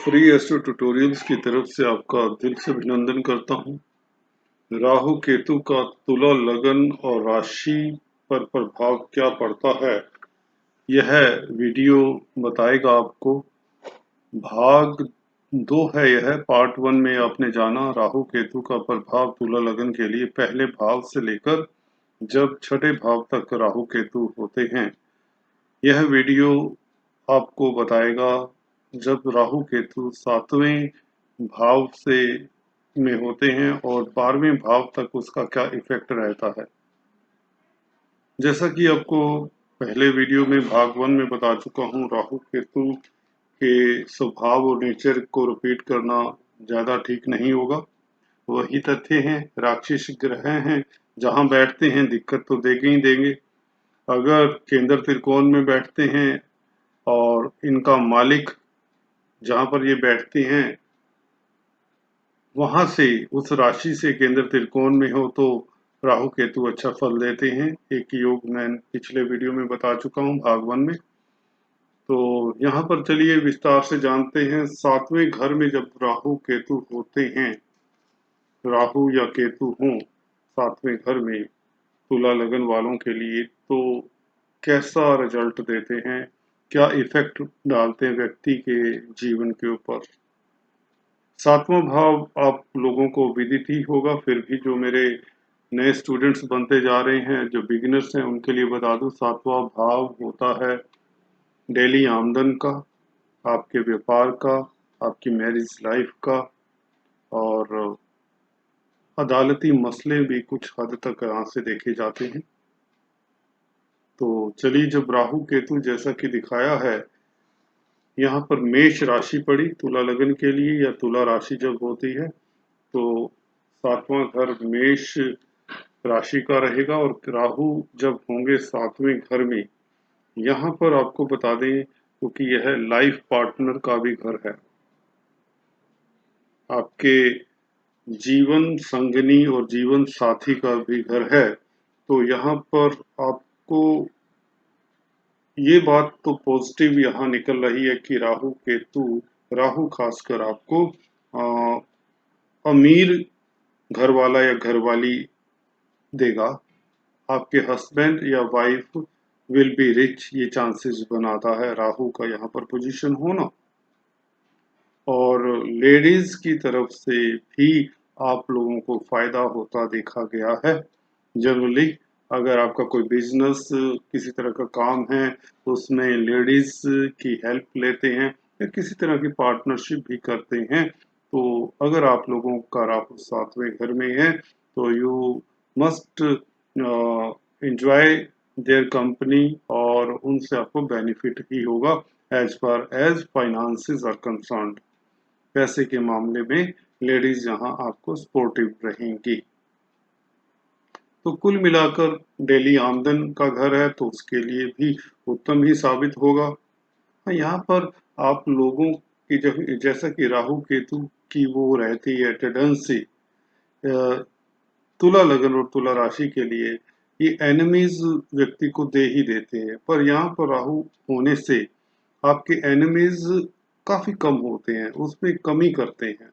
Free astro tutorials की तरफ से आपका दिल से अभिनंदन करता हूँ। राहु केतु का तुला लगन और राशि पर प्रभाव क्या पड़ता है, यह वीडियो बताएगा आपको। भाग 2 है यह। पार्ट 1 में आपने जाना राहु केतु का प्रभाव तुला लगन के लिए पहले भाव से लेकर जब छठे भाव तक राहु केतु होते हैं। यह वीडियो आपको बताएगा जब राहु केतु 7वें भाव से में होते हैं और 12वें भाव तक उसका क्या इफेक्ट रहता है। जैसा कि आपको पहले वीडियो में भाग 1 में बता चुका हूँ, राहु केतु के स्वभाव और नेचर को रिपीट करना ज़्यादा ठीक नहीं होगा। वही तथ्य हैं, राक्षस ग्रह हैं, जहाँ बैठते हैं दिक्कत तो देंगे ही देंगे। अगर केंद्र त्रिकोण में बैठते हैं और इनका मालिक जहाँ पर ये बैठते हैं वहां से उस राशि से केंद्र त्रिकोण में हो तो राहु केतु अच्छा फल देते हैं। एक योग मैं पिछले वीडियो में बता चुका हूँ भाग 1 में। तो यहाँ पर चलिए विस्तार से जानते हैं। 7वें घर में जब राहु केतु होते हैं, राहु या केतु हों 7वें घर में तुला लगन वालों के लिए, तो कैसा रिजल्ट देते हैं, क्या इफेक्ट डालते हैं व्यक्ति के जीवन के ऊपर। 7वां भाव आप लोगों को विदित ही होगा, फिर भी जो मेरे नए स्टूडेंट्स बनते जा रहे हैं, जो बिगिनर्स हैं, उनके लिए बता दूं 7वां भाव होता है डेली आमदन का, आपके व्यापार का, आपकी मैरिज लाइफ का, और अदालती मसले भी कुछ हद तक यहाँ से देखे जाते हैं। तो चलिए, जब राहु केतु जैसा कि दिखाया है यहाँ पर मेष राशि पड़ी तुला लगन के लिए, या तुला राशि जब होती है तो 7वां घर मेष राशि का रहेगा। और राहु जब होंगे 7वें घर में, यहाँ पर आपको बता दें क्योंकि यह लाइफ पार्टनर का भी घर है, आपके जीवन संगनी और जीवन साथी का भी घर है। तो यहाँ पर आपको ये बात तो पॉजिटिव यहाँ निकल रही है कि राहु केतु, राहु खासकर आपको अमीर घर वाला या घरवाली देगा। आपके हस्बैंड या वाइफ विल बी रिच, ये चांसेस बनाता है राहु का यहाँ पर पोजीशन होना। और लेडीज की तरफ से भी आप लोगों को फायदा होता देखा गया है। जनरली अगर आपका कोई बिजनेस, किसी तरह का काम है, उसमें लेडीज की हेल्प लेते हैं या किसी तरह की पार्टनरशिप भी करते हैं, तो अगर आप लोगों का राहु 7वें घर में है तो you must enjoy their company, और उनसे आपको बेनिफिट ही होगा as far as finances are concerned. पैसे के मामले में लेडीज यहाँ आपको सपोर्टिव रहेंगी। तो कुल मिलाकर डेली आमदन का घर है तो उसके लिए भी उत्तम ही साबित होगा। हाँ, यहाँ पर आप लोगों की जैसा कि राहु केतु की वो रहती है टेंडेंसी तुला लगन और तुला राशि के लिए, ये एनिमीज व्यक्ति को दे ही देते हैं। पर यहाँ पर राहु होने से आपके एनिमीज काफी कम होते हैं, उसमें कमी करते हैं।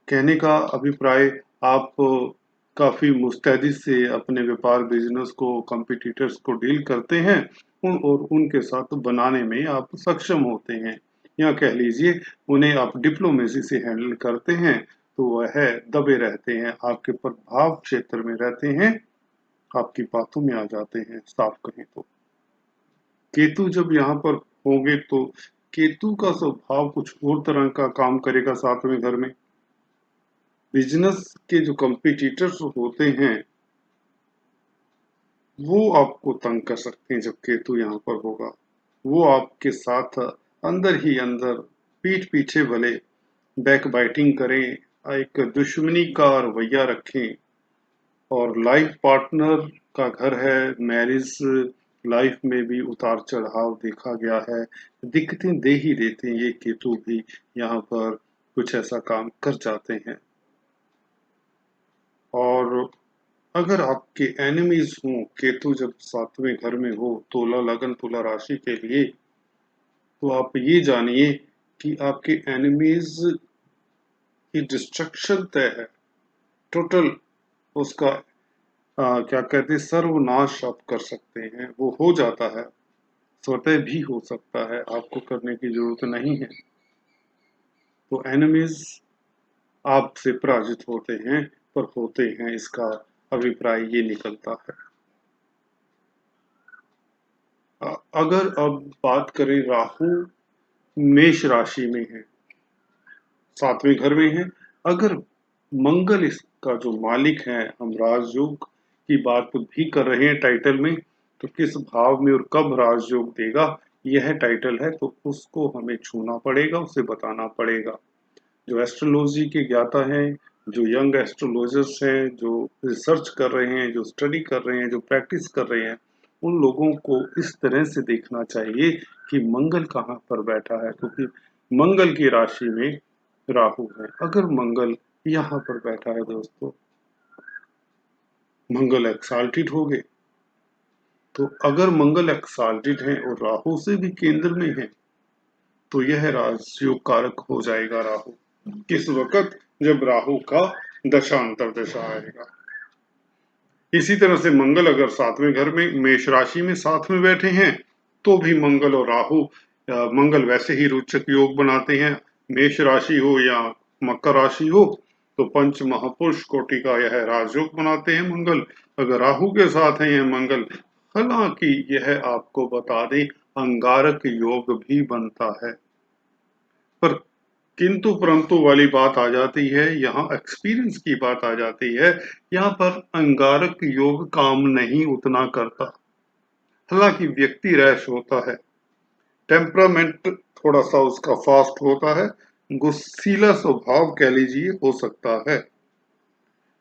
कहने का अभिप्राय, आप काफी मुस्तैदी से अपने व्यापार बिजनेस को, कंपटीटर्स को डील करते हैं और उनके साथ बनाने में आप सक्षम होते हैं, या कह लीजिए उन्हें आप डिप्लोमेसी से हैंडल करते हैं। तो वह दबे रहते हैं, आपके प्रभाव क्षेत्र में रहते हैं, आपकी बातों में आ जाते हैं, साफ कहें तो। केतु जब यहाँ पर होंगे तो केतु का स्वभाव कुछ और तरह का काम करेगा 7वें घर में। बिजनेस के जो कंपटीटर्स होते हैं वो आपको तंग कर सकते हैं। जब केतु यहाँ पर होगा, वो आपके साथ अंदर ही अंदर पीठ पीछे भले बैक बाइटिंग करें, एक दुश्मनी का रवैया रखें। और लाइफ पार्टनर का घर है, मैरिज लाइफ में भी उतार चढ़ाव देखा गया है, दिक्कतें दे ही देते हैं ये केतु भी, यहाँ पर कुछ ऐसा काम कर जाते हैं। और अगर आपके एनिमीज हों, केतु जब 7वें घर में हो तुला लगन तुला राशि के लिए, तो आप ये जानिए कि आपके एनिमीज की डिस्ट्रक्शन तय है, टोटल उसका क्या कहते हैं, सर्वनाश आप कर सकते हैं, वो हो जाता है, स्वतः भी हो सकता है, आपको करने की जरूरत नहीं है। तो एनिमीज आपसे पराजित होते हैं, पर होते हैं, इसका अभिप्राय ये निकलता है। अगर अब बात करें, राहु मेष राशि में है, 7वें घर में है। अगर मंगल इसका जो मालिक है, हम राजयोग की बात भी कर रहे हैं टाइटल में, तो किस भाव में और कब राजयोग देगा, यह टाइटल है, तो उसको हमें छूना पड़ेगा, उसे बताना पड़ेगा। जो एस्ट्रोलॉजी के ज्ञाता हैं, जो यंग एस्ट्रोलॉजर्स हैं, जो रिसर्च कर रहे हैं, जो स्टडी कर रहे हैं, जो प्रैक्टिस कर रहे हैं, उन लोगों को इस तरह से देखना चाहिए कि मंगल कहाँ पर बैठा है, क्योंकि मंगल की राशि में राहु है। अगर मंगल यहाँ पर बैठा है दोस्तों, मंगल एक्साल्टेड हो गए, तो अगर मंगल एक्साल्टेड है और राहु से भी केंद्र में है, तो यह राजयोग कारक हो जाएगा राहु। किस वक्त? जब राहु का दशांतर दशा आएगा। इसी तरह से मंगल अगर 7वें घर में मेष राशि में साथ में बैठे हैं, तो भी मंगल और राहु, मंगल वैसे ही रोचक योग बनाते हैं, मेष राशि हो या मकर राशि हो, तो पंच महापुरुष कोटि का यह राजयोग बनाते हैं मंगल। अगर राहु के साथ है यह मंगल, हालांकि यह आपको बता दें अंगारक योग भी बनता है, पर किंतु परंतु वाली बात आ जाती है, यहाँ एक्सपीरियंस की बात आ जाती है। यहाँ पर अंगारक योग काम नहीं उतना करता, हालांकि व्यक्ति रैश होता है, टेम्परामेंट थोड़ा सा उसका फास्ट होता है, गुस्सीला स्वभाव कह लीजिए हो सकता है,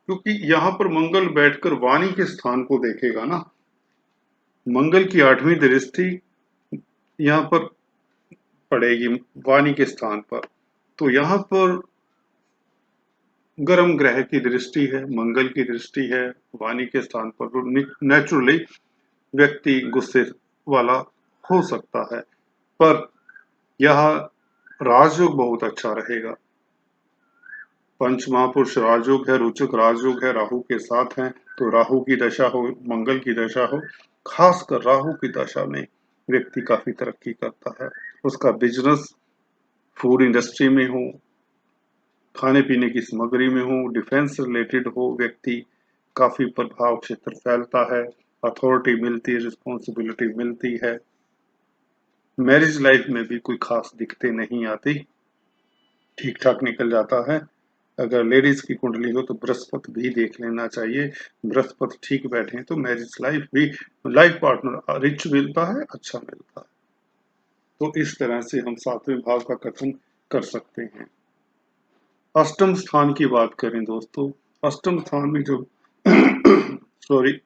क्योंकि यहाँ पर मंगल बैठकर वाणी के स्थान को देखेगा ना। मंगल की 8वीं दृष्टि यहाँ पर पड़ेगी वाणी के स्थान पर, तो यहाँ पर गर्म ग्रह की दृष्टि है, मंगल की दृष्टि है वाणी के स्थान पर, तो नेचुरली व्यक्ति गुस्से वाला हो सकता है, पर यह राजयोग बहुत अच्छा रहेगा। पंच महापुरुष राजयोग है, रोचक राजयोग है, राहु के साथ है, तो राहु की दशा हो, मंगल की दशा हो, खासकर राहु की दशा में व्यक्ति काफी तरक्की करता है। उसका बिजनेस फूड इंडस्ट्री में हो, खाने पीने की सामग्री में हो, डिफेंस रिलेटेड हो, व्यक्ति काफी प्रभाव क्षेत्र फैलता है, अथॉरिटी मिलती है, रिस्पॉन्सिबिलिटी मिलती है। मैरिज लाइफ में भी कोई खास दिक्कतें नहीं आती, ठीक ठाक निकल जाता है। अगर लेडीज की कुंडली हो तो बृहस्पति भी देख लेना चाहिए, बृहस्पति ठीक बैठे हैं तो मैरिज लाइफ भी, लाइफ पार्टनर रिच मिलता है, अच्छा मिलता है। तो इस तरह से हम 7वें भाव का कथन कर सकते हैं। अष्टम स्थान की बात करें दोस्तों, अष्टम स्थान में जो सॉरी,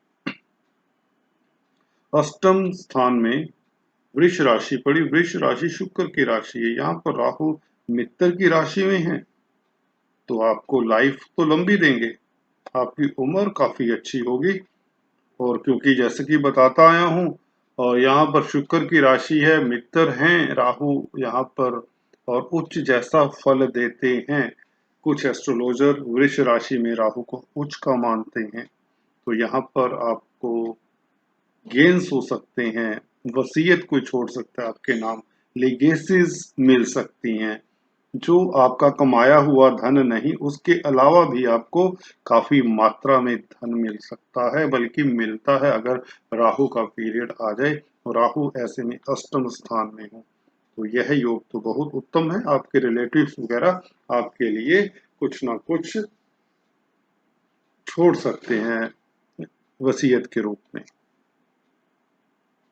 अष्टम स्थान में वृष राशि पड़ी। वृष राशि शुक्र की राशि है, यहाँ पर राहु मित्र की राशि में है, तो आपको लाइफ तो लंबी देंगे, आपकी उम्र काफी अच्छी होगी। और क्योंकि जैसे कि बताता आया हूं, और यहाँ पर शुक्र की राशि है, मित्र हैं राहु यहाँ पर, और उच्च जैसा फल देते हैं। कुछ एस्ट्रोलॉजर वृष राशि में राहु को उच्च का मानते हैं, तो यहाँ पर आपको गेन्स हो सकते हैं, वसीयत कोई छोड़ सकता है आपके नाम, लेगेसीज मिल सकती हैं, जो आपका कमाया हुआ धन नहीं, उसके अलावा भी आपको काफी मात्रा में धन मिल सकता है, बल्कि मिलता है अगर राहु का पीरियड आ जाए और राहु ऐसे में अष्टम स्थान में हो, तो यह योग तो बहुत उत्तम है। आपके रिलेटिव्स वगैरह आपके लिए कुछ ना कुछ छोड़ सकते हैं वसीयत के रूप में।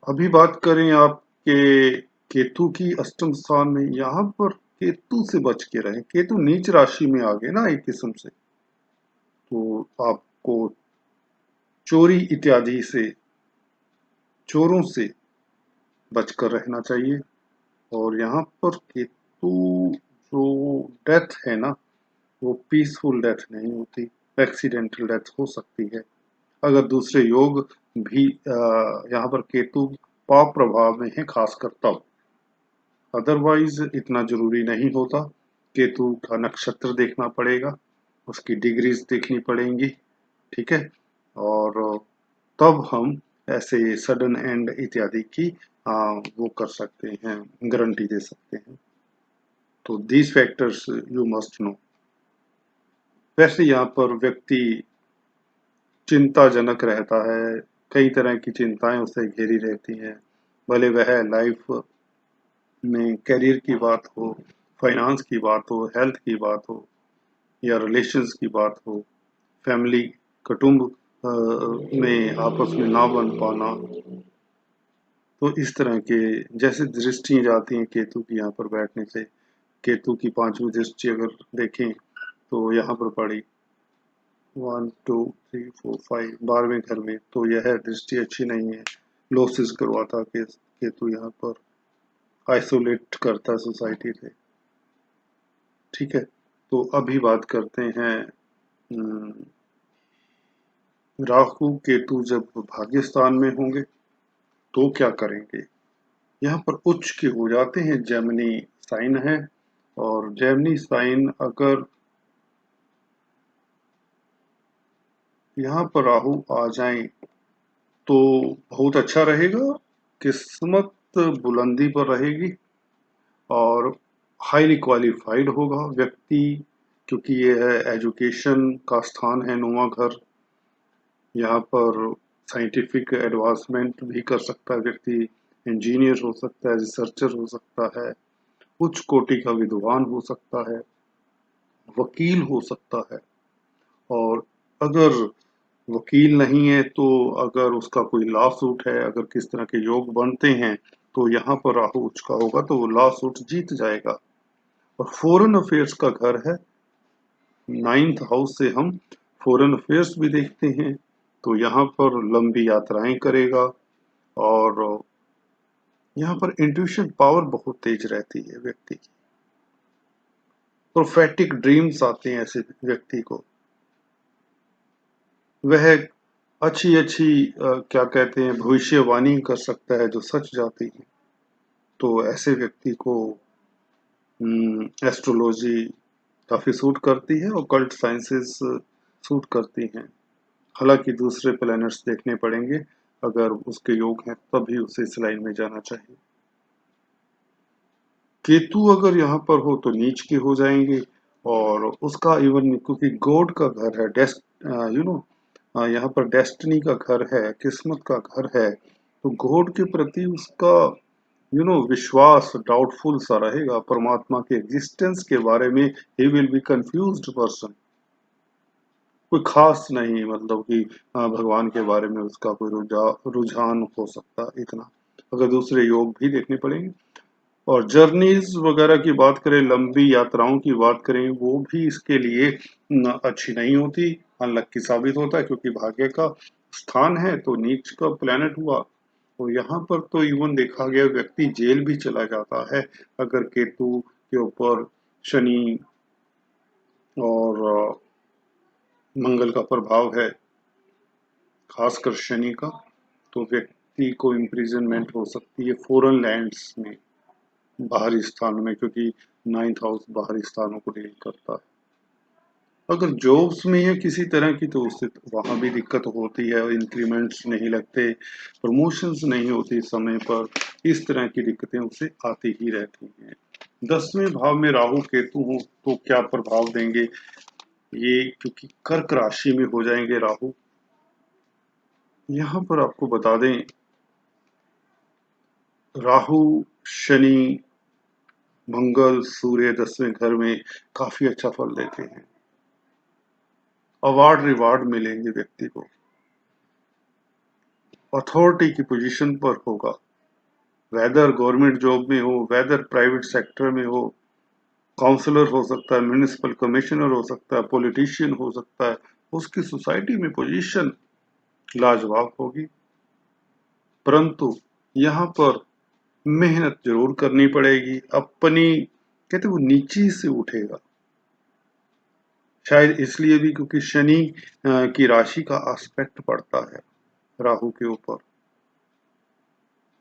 अभी बात करें आपके केतु की अष्टम स्थान में, यहाँ पर केतु से बच के रहें, केतु नीच राशि में आ गए ना एक किस्म से, तो आपको चोरी इत्यादि से, चोरों से बचकर रहना चाहिए। और यहाँ पर केतु जो डेथ है ना, वो पीसफुल डेथ नहीं होती, एक्सीडेंटल डेथ हो सकती है। अगर दूसरे योग भी यहाँ पर केतु पाप प्रभाव में है खासकर तब, अदरवाइज इतना जरूरी नहीं होता। केतु का नक्षत्र देखना पड़ेगा, उसकी डिग्रीज देखनी पड़ेंगी, ठीक है। और तब हम ऐसे सडन एंड इत्यादि की वो कर सकते हैं, गारंटी दे सकते हैं। तो these factors you must know. वैसे यहाँ पर व्यक्ति चिंताजनक रहता है, कई तरह की चिंताएं उसे घेरी रहती हैं, भले वह लाइफ में करियर की बात हो, फाइनेंस की बात हो, हेल्थ की बात हो, या रिलेशंस की बात हो, फैमिली कुटुंब में आपस में ना बन पाना। तो इस तरह के जैसे दृष्टियां जाती हैं केतु की यहाँ पर बैठने से, केतु की 5वीं दृष्टि अगर देखें तो यहाँ पर पड़ी 1 2 3 4 5 12वें घर में, तो यह दृष्टि अच्छी नहीं है। लॉसेस करवाता केतु यहाँ पर, आइसोलेट करता सोसाइटी से, ठीक है। तो अभी बात करते हैं राहु केतु जब भाग्य स्थान में होंगे तो क्या करेंगे। यहाँ पर उच्च के हो जाते हैं, जेमिनी साइन है, और जेमिनी साइन अगर यहाँ पर राहु आ जाए तो बहुत अच्छा रहेगा, किस्मत बुलंदी पर रहेगी और हाईली क्वालिफाइड होगा व्यक्ति, क्योंकि ये है एजुकेशन का स्थान है 9वां घर। यहाँ पर साइंटिफिक एडवांसमेंट भी कर सकता है व्यक्ति, इंजीनियर हो सकता है, रिसर्चर हो सकता है, उच्च कोटि का विद्वान हो सकता है, वकील हो सकता है। और अगर वकील नहीं है तो अगर उसका कोई लॉ सूट है, अगर किस तरह के योग बनते हैं, तो यहाँ पर राहु उच्च का होगा तो वो लॉ सूट जीत जाएगा। और फॉरेन अफेयर्स का घर है, 9th हाउस से हम फॉरेन अफेयर्स भी देखते हैं, तो यहाँ पर लंबी यात्राएं करेगा। और यहाँ पर इंट्यूशन पावर बहुत तेज रहती है व्यक्ति की, प्रोफेटिक ड्रीम्स आते हैं ऐसे व्यक्ति को, वह अच्छी अच्छी क्या कहते हैं भविष्यवाणी कर सकता है जो सच जाती है। तो ऐसे व्यक्ति को एस्ट्रोलॉजी काफी सूट करती है, और कल्ट साइंसेस सूट करती हैं। हालांकि दूसरे प्लैनेट्स देखने पड़ेंगे, अगर उसके योग हैं तभी उसे इस लाइन में जाना चाहिए। केतु अगर यहाँ पर हो तो नीच के हो जाएंगे, और उसका इवन क्योंकि गॉड का घर है, यू नो यहाँ पर डेस्टिनी का घर है, किस्मत का घर है, तो गॉड के प्रति उसका विश्वास डाउटफुल सा रहेगा, परमात्मा के एग्जिस्टेंस के बारे में he will be confused person. कोई खास नहीं, मतलब कि भगवान के बारे में उसका कोई रुझान हो सकता, इतना। अगर दूसरे योग भी देखने पड़ेंगे। और जर्नीज वगैरह की बात करें, लंबी यात्राओं की बात करें, वो भी इसके लिए अच्छी नहीं होती, अनलक्की साबित होता है, क्योंकि भाग्य का स्थान है तो नीच का प्लेनेट हुआ। तो यहाँ पर तो इवन देखा गया व्यक्ति जेल भी चला जाता है अगर केतु के ऊपर शनि और मंगल का प्रभाव है, खासकर शनि का। तो व्यक्ति को इम्प्रिजनमेंट हो सकती है फॉरेन लैंड्स में, बाहरी स्थान में, क्योंकि 9th हाउस बाहरी स्थानों को डील करता है। अगर जॉब्स में है किसी तरह की तो उससे वहां भी दिक्कत होती है, इंक्रीमेंट्स नहीं लगते, प्रमोशंस नहीं होती समय पर, इस तरह की दिक्कतें उसे आती ही रहती हैं। 10वें भाव में राहु केतु हो तो क्या प्रभाव देंगे ये, क्योंकि कर्क राशि में हो जाएंगे राहु। यहाँ पर आपको बता दें, राहु शनि मंगल सूर्य 10वें घर में काफी अच्छा फल देते हैं, अवार्ड रिवार्ड मिलेंगे व्यक्ति को, अथॉरिटी की पोजीशन पर होगा, वेदर गवर्नमेंट जॉब में हो, वेदर प्राइवेट सेक्टर में हो, काउंसलर हो सकता है, म्युनिसिपल कमिश्नर हो सकता है, पॉलिटिशियन हो सकता है, उसकी सोसाइटी में पोजीशन लाजवाब होगी। परंतु यहाँ पर मेहनत जरूर करनी पड़ेगी अपनी, कहते वो नीची से उठेगा, शायद इसलिए भी क्योंकि शनि की राशि का एस्पेक्ट पड़ता है राहु के ऊपर।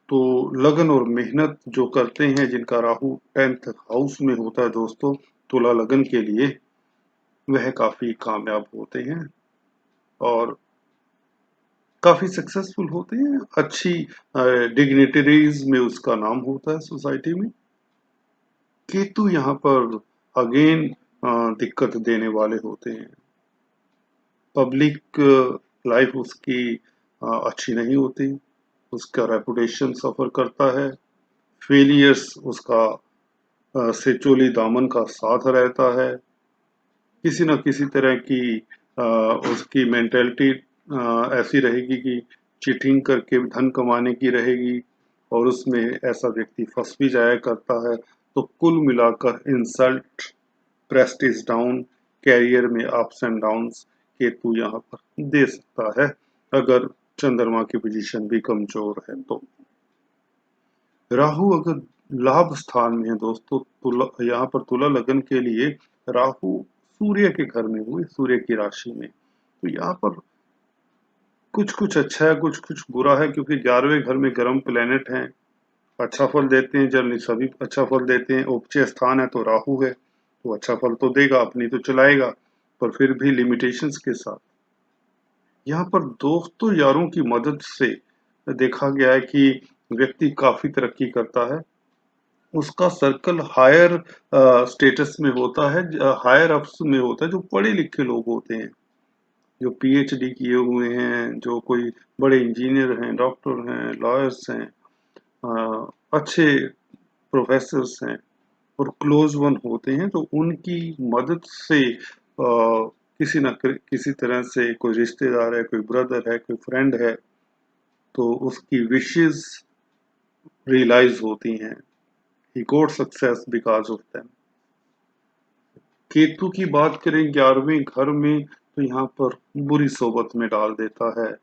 तो लगन और मेहनत जो करते हैं, जिनका राहु 10th हाउस में होता है दोस्तों, तुला लगन के लिए, वह काफी कामयाब होते हैं और काफी सक्सेसफुल होते हैं। अच्छी डिग्निटरीज में उसका नाम होता है सोसाइटी में। केतु यहाँ पर अगेन दिक्कत देने वाले होते हैं। पब्लिक लाइफ उसकी अच्छी नहीं होती, उसका रेपुटेशन सफर करता है, फेलियर्स उसका से चोली दामन का साथ रहता है। किसी न किसी तरह की उसकी मेंटेलिटी ऐसी रहेगी कि चीटिंग करके धन कमाने की रहेगी और उसमें ऐसा व्यक्ति फंस भी जाया करता है। तो कुल मिलाकर इंसल्ट, प्रेस्टीज डाउन, कैरियर में अप्स एंड डाउन्स केतु यहाँ पर दे सकता है, अगर चंद्रमा की पोजीशन भी कमजोर है तो। राहु अगर लाभ स्थान में है दोस्तों, तुला यहाँ पर तुला लगन के लिए राहु सूर्य के घर में हुए, सूर्य की राशि में, तो यहाँ पर कुछ कुछ अच्छा है, कुछ कुछ बुरा है, क्योंकि 11वें घर में गर्म प्लेनेट हैं। अच्छा फल देते हैं, जनरली सभी अच्छा फल देते हैं। उपचय स्थान है तो राहु है, तो अच्छा फल तो देगा, अपनी तो चलाएगा, पर फिर भी लिमिटेशंस के साथ। यहाँ पर दोस्तों यारों की मदद से देखा गया है कि व्यक्ति काफी तरक्की करता है। उसका सर्कल हायर स्टेटस में होता है, हायर अप्स में होता है, जो पढ़े लिखे लोग होते हैं, जो पीएचडी किए हुए हैं, जो कोई बड़े इंजीनियर हैं, डॉक्टर हैं, लॉयर्स हैं, अच्छे प्रोफेसर्स हैं और क्लोज वन होते हैं। तो उनकी मदद से किसी न किसी तरह से कोई रिश्तेदार है, कोई ब्रदर है, कोई फ्रेंड है, तो उसकी विशेस रियलाइज होती हैं। He got success because of them. Ketu की बात करें 11वें घर में, तो यहाँ पर बुरी सोबत में डाल देता है,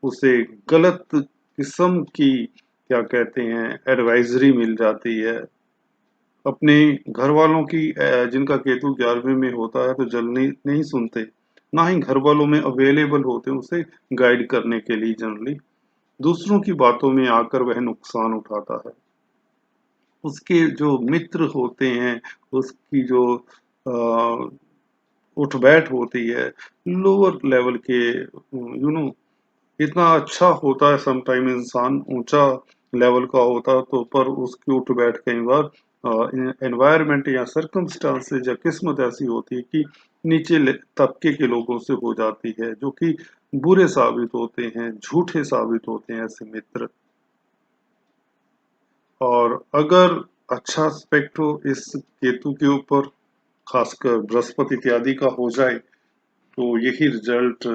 उसे गलत किस्म की क्या कहते हैं एडवाइजरी मिल जाती है। अपने घर वालों की जिनका केतु 11वें में होता है तो जल्दी नहीं सुनते, ना ही घर वालों में अवेलेबल होते उसे गाइड करने के लिए। जनरली दूसरों की बातों में आकर वह नुकसान उठाता है। उसके जो मित्र होते हैं, उसकी जो उठ बैठ होती है, लोअर लेवल के, इतना अच्छा होता है समटाइम इंसान, ऊंचा लेवल का होता है, तो पर उसकी उठ बैठ कई बार एनवायरनमेंट या सर्कमस्टांसेस या किस्मत ऐसी होती है कि नीचे तबके के लोगों से हो जाती है, जो कि बुरे साबित होते हैं, झूठे साबित होते हैं ऐसे मित्र। और अगर अच्छा एस्पेक्ट हो इस केतु के ऊपर, खासकर बृहस्पति इत्यादि का हो जाए, तो यही रिजल्ट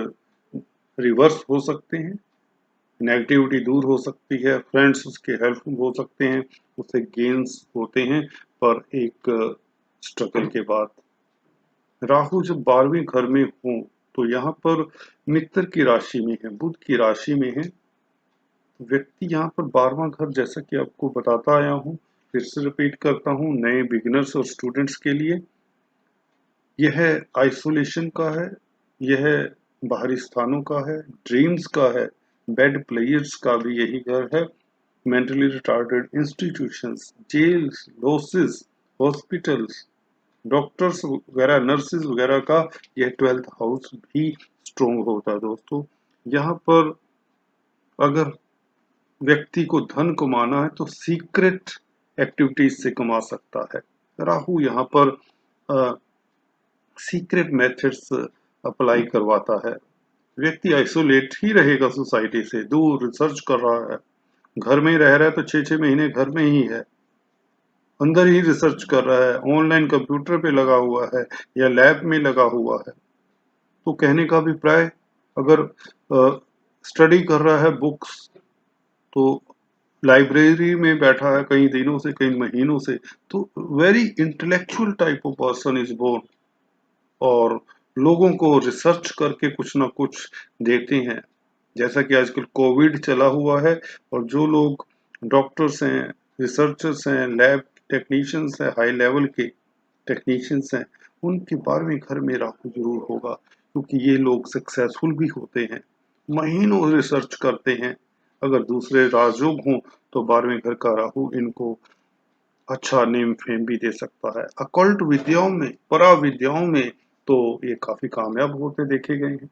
रिवर्स हो सकते हैं। नेगेटिविटी दूर हो सकती है, फ्रेंड्स उसके हेल्पफुल हो सकते हैं, उसे गेन्स होते हैं, पर एक स्ट्रगल के बाद। राहु जब 12वें घर में हो, तो यहाँ पर मित्र की राशि में है, बुध की राशि में है। व्यक्ति यहाँ पर 12वां घर, जैसा कि आपको बताता आया हूँ, फिर से रिपीट करता हूँ नए बिगिनर्स और स्टूडेंट्स के लिए, यह आइसोलेशन का है, यह बाहरी स्थानों का है, ड्रीम्स का है, बेड प्लेयर्स का भी यही घर है, mentally retarded institutions, jails, losses, hospitals, doctors वगैरह, नर्सेज वगैरह का यह 12th हाउस भी स्ट्रोंग होता है दोस्तों। यहाँ पर अगर व्यक्ति को धन कमाना है तो सीक्रेट एक्टिविटीज से कमा सकता है। राहु यहाँ पर सीक्रेट मेथड्स अप्लाई करवाता है। व्यक्ति आइसोलेट ही रहेगा सोसाइटी से, दूर रिसर्च कर रहा है, घर में ही रह रहा है तो 6-6 महीने घर में ही है, अंदर ही रिसर्च कर रहा है, ऑनलाइन कंप्यूटर पे लगा हुआ है या लैब में लगा हुआ है। तो कहने का अभिप्राय, अगर स्टडी कर रहा है बुक्स, तो लाइब्रेरी में बैठा है कई दिनों से, कई महीनों से, तो very intellectual type of person is born, और लोगों को रिसर्च करके कुछ ना कुछ देते हैं। जैसा कि आजकल कोविड चला हुआ है, और जो लोग डॉक्टर्स हैं, रिसर्चर्स हैं, लैब टेक्नीशियंस हैं, हाई लेवल के टेक्नीशियंस हैं, उनके 12वें घर में राहु जरूर होगा, क्योंकि ये लोग सक्सेसफुल भी होते हैं, महीनों रिसर्च करते हैं, अगर दूसरे राजयोग हों तो 12वें घर का राहु इनको अच्छा नेम फेम भी दे सकता है। अकल्ट विद्याओं में, परा विद्याओं में तो ये काफी कामयाब होते देखे गए हैं।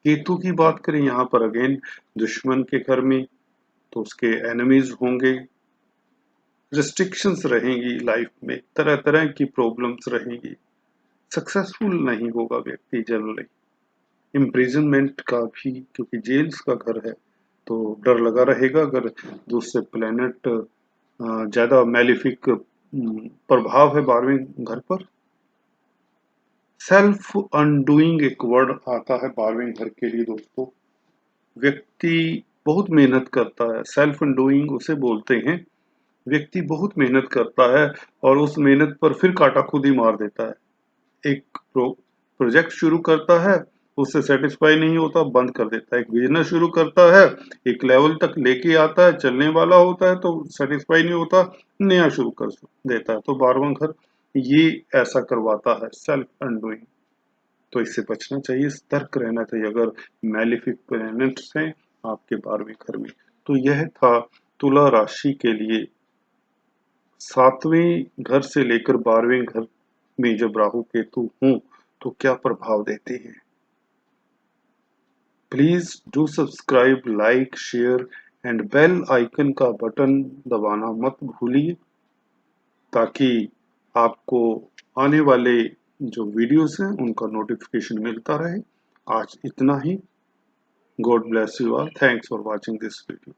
केतु की बात करें यहाँ पर अगेन दुश्मन के घर में, तो उसके एनिमीज होंगे, रिस्ट्रिक्शंस रहेंगी लाइफ में, तरह तरह की प्रॉब्लम्स रहेंगी, सक्सेसफुल नहीं होगा व्यक्ति जनरली। इम्प्रिजनमेंट का भी, क्योंकि जेल्स का घर है तो डर लगा रहेगा अगर दूसरे प्लेनेट ज्यादा मैलिफिक प्रभाव है 12वें घर पर। सेल्फ अनडूइंग एक वर्ड आता है 12वें घर के लिए दोस्तों। व्यक्ति बहुत मेहनत करता है, सेल्फ अनडूइंग उसे बोलते हैं। व्यक्ति बहुत मेहनत करता है और उस मेहनत पर फिर काटा खुद ही मार देता है। एक प्रोजेक्ट शुरू करता है, उससे सेटिस्फाई नहीं होता, बंद कर देता है। एक बिजनेस शुरू करता है, एक लेवल तक लेके आता है, चलने वाला होता है तो सेटिस्फाई नहीं होता, नया शुरू कर देता है। तो 12वां घर ये ऐसा करवाता है, सेल्फ अनडूइंग। तो इससे बचना चाहिए, सतर्क रहना चाहिए अगर मैलिफिक प्लैनेट्स हैं आपके 12वें घर में। तो यह था तुला राशि के लिए 7वें घर से लेकर 12वें घर में जब राहु केतु हों तो क्या प्रभाव देते हैं। Please do subscribe, like, share and bell icon का बटन दबाना मत भूलिए, ताकि आपको आने वाले जो वीडियोस हैं उनका नोटिफिकेशन मिलता रहे। आज इतना ही। God bless you all. Thanks for watching this video.